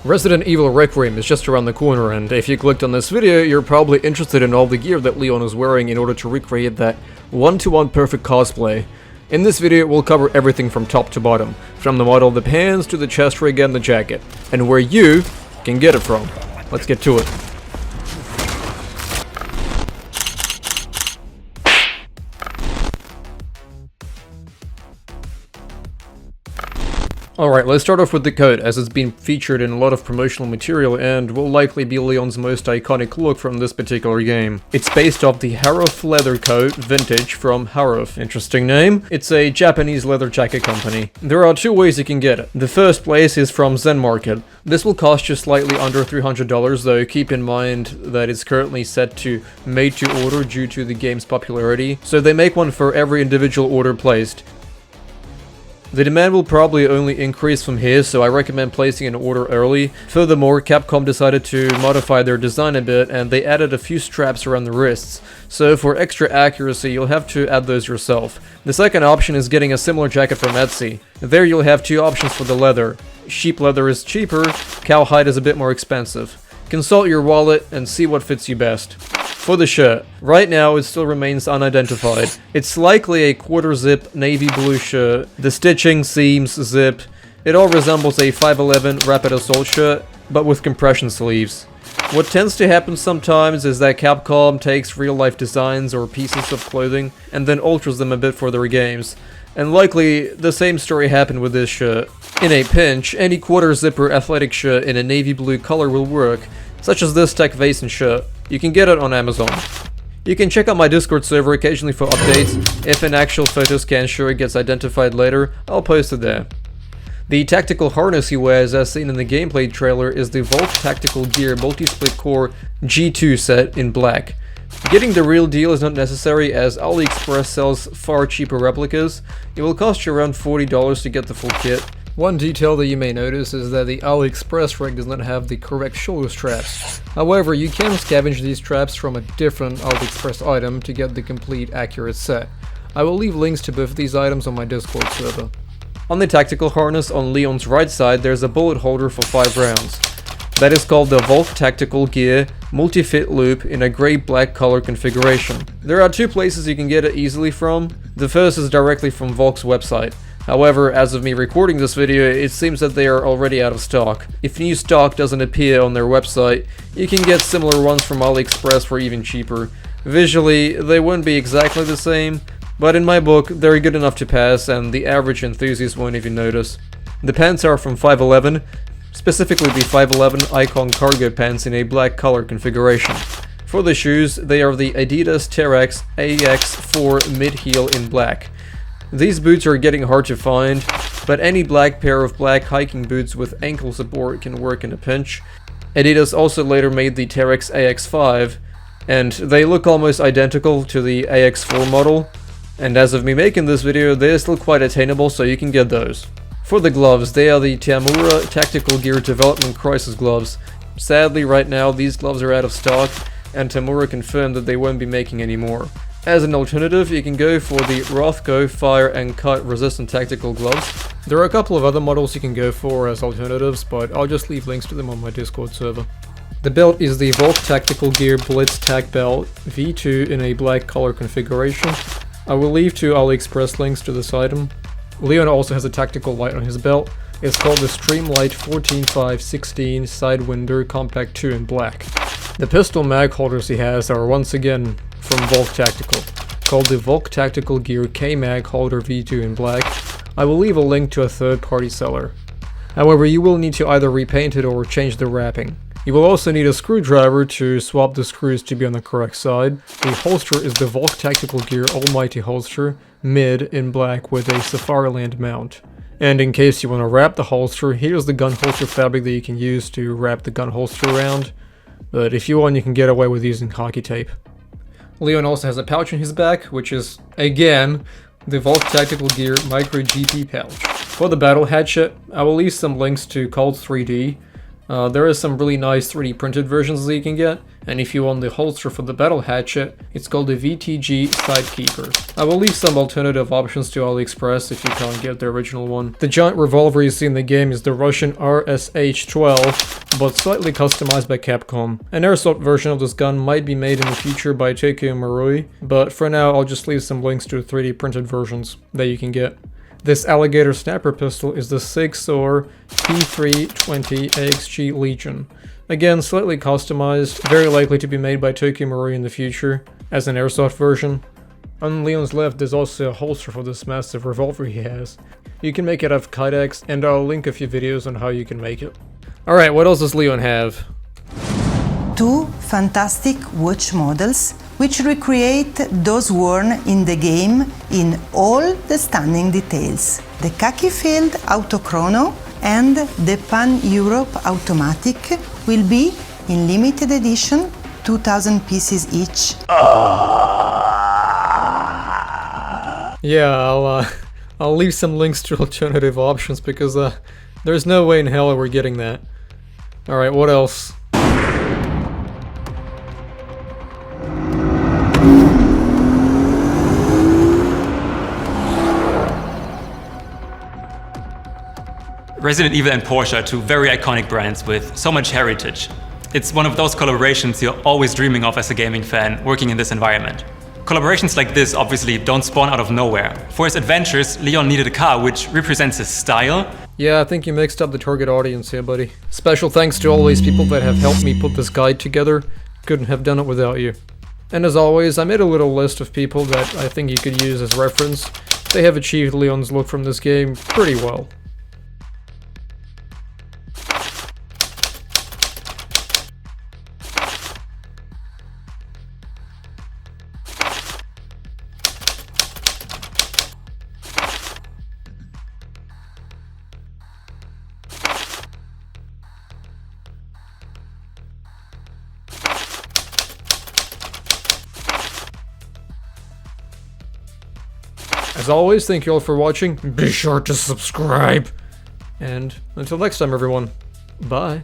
Resident Evil Requiem is just around the corner, and if you clicked on this video, you're probably interested in all the gear that Leon is wearing in order to recreate that one-to-one perfect cosplay. In this video, we'll cover everything from top to bottom, from the model of the pants to the chest rig and the jacket, and where you can get it from. Let's get to it. Alright, let's start off with the coat, as it's been featured in a lot of promotional material and will likely be Leon's most iconic look from this particular game. It's based off the Haruf leather coat, vintage, from Haruf. Interesting name. It's a Japanese leather jacket company. There are two ways you can get it. The first place is from Zen Market. This will cost you slightly under $300, though keep in mind that it's currently set to made to order due to the game's popularity, so they make one for every individual order placed. The demand will probably only increase from here, so I recommend placing an order early. Furthermore, Capcom decided to modify their design a bit, and they added a few straps around the wrists. So for extra accuracy, you'll have to add those yourself. The second option is getting a similar jacket from Etsy. There you'll have two options for the leather. Sheep leather is cheaper, cowhide is a bit more expensive. Consult your wallet and see what fits you best. For the shirt, right now it still remains unidentified. It's likely a quarter zip navy blue shirt. The stitching, seams, zip, it all resembles a 511 Rapid Assault shirt, but with compression sleeves. What tends to happen sometimes is that Capcom takes real-life designs or pieces of clothing and then alters them a bit for their games. And likely, the same story happened with this shirt. In a pinch, any quarter zipper athletic shirt in a navy blue color will work, such as this Tech Vason shirt. You can get it on Amazon. You can check out my Discord server occasionally for updates. If an actual photo scan shirt gets identified later, I'll post it there. The tactical harness he wears, as seen in the gameplay trailer, is the Volt Tactical Gear Multi-Split Core G2 set in black. Getting the real deal is not necessary, as AliExpress sells far cheaper replicas. It will cost you around $40 to get the full kit. One detail that you may notice is that the AliExpress rig does not have the correct shoulder straps. However, you can scavenge these straps from a different AliExpress item to get the complete accurate set. I will leave links to both these items on my Discord server. On the tactical harness on Leon's right side, there's a bullet holder for 5 rounds. That is called the Volt Tactical Gear Multi-Fit Loop in a grey-black color configuration. There are two places you can get it easily from. The first is directly from Volk's website. However, as of me recording this video, it seems that they are already out of stock. If new stock doesn't appear on their website, you can get similar ones from AliExpress for even cheaper. Visually, they wouldn't be exactly the same, but in my book, they're good enough to pass, and the average enthusiast won't even notice. The pants are from 511, specifically the 511 Icon Cargo pants in a black color configuration. For the shoes, they are the Adidas Terex AX4 mid-heel in black. These boots are getting hard to find, but any black pair of black hiking boots with ankle support can work in a pinch. Adidas also later made the Terex AX5, and they look almost identical to the AX4 model, and as of me making this video, they're still quite attainable, so you can get those. For the gloves, they are the Tamura Tactical Gear Development Crisis gloves. Sadly, right now, these gloves are out of stock, and Tamura confirmed that they won't be making any more. As an alternative, you can go for the Rothko Fire and Cut Resistant Tactical Gloves. There are a couple of other models you can go for as alternatives, but I'll just leave links to them on my Discord server. The belt is the Volk Tactical Gear Blitz Tac Belt V2 in a black color configuration. I will leave two AliExpress links to this item. Leon also has a tactical light on his belt. It's called the Streamlight 14.5.16 Sidewinder Compact 2 in black. The pistol mag holders he has are once again from Volk Tactical, called the Volk Tactical Gear K-Mag Holder V2 in black. I will leave a link to a third-party seller. However, you will need to either repaint it or change the wrapping. You will also need a screwdriver to swap the screws to be on the correct side. The holster is the Volk Tactical Gear Almighty Holster, mid in black with a Safariland mount. And in case you want to wrap the holster, here's the gun holster fabric that you can use to wrap the gun holster around. But if you want, you can get away with using hockey tape. Leon also has a pouch on his back, which is, again, the Volk Tactical Gear Micro GP pouch. For the battle hatchet, I will leave some links to Cold 3D. There is some really nice 3D printed versions that you can get, and if you want the holster for the battle hatchet, it's called the VTG Sidekeeper. I will leave some alternative options to AliExpress if you can't get the original one. The giant revolver you see in the game is the Russian RSH-12, but slightly customized by Capcom. An airsoft version of this gun might be made in the future by Tokyo Marui, but for now I'll just leave some links to 3D printed versions that you can get. This alligator snapper pistol is the SIG-Sauer P320 AXG Legion. Again, slightly customized, very likely to be made by Tokyo Marui in the future, as an airsoft version. On Leon's left there's also a holster for this massive revolver he has. You can make it out of Kydex, and I'll link a few videos on how you can make it. Alright, what else does Leon have? Two fantastic watch models which recreate those worn in the game in all the stunning details. The khaki field Autochrono and the Pan Europe Automatic will be in limited edition, 2,000 pieces each. Yeah, I'll leave some links to alternative options because there's no way in hell we're getting that. Alright, what else? Resident Evil and Porsche are two very iconic brands with so much heritage. It's one of those collaborations you're always dreaming of as a gaming fan working in this environment. Collaborations like this obviously don't spawn out of nowhere. For his adventures, Leon needed a car which represents his style. Yeah, I think you mixed up the target audience here, buddy. Special thanks to all these people that have helped me put this guide together. Couldn't have done it without you. And as always, I made a little list of people that I think you could use as reference. They have achieved Leon's look from this game pretty well. As always, thank you all for watching. Be sure to subscribe. And until next time, everyone. Bye.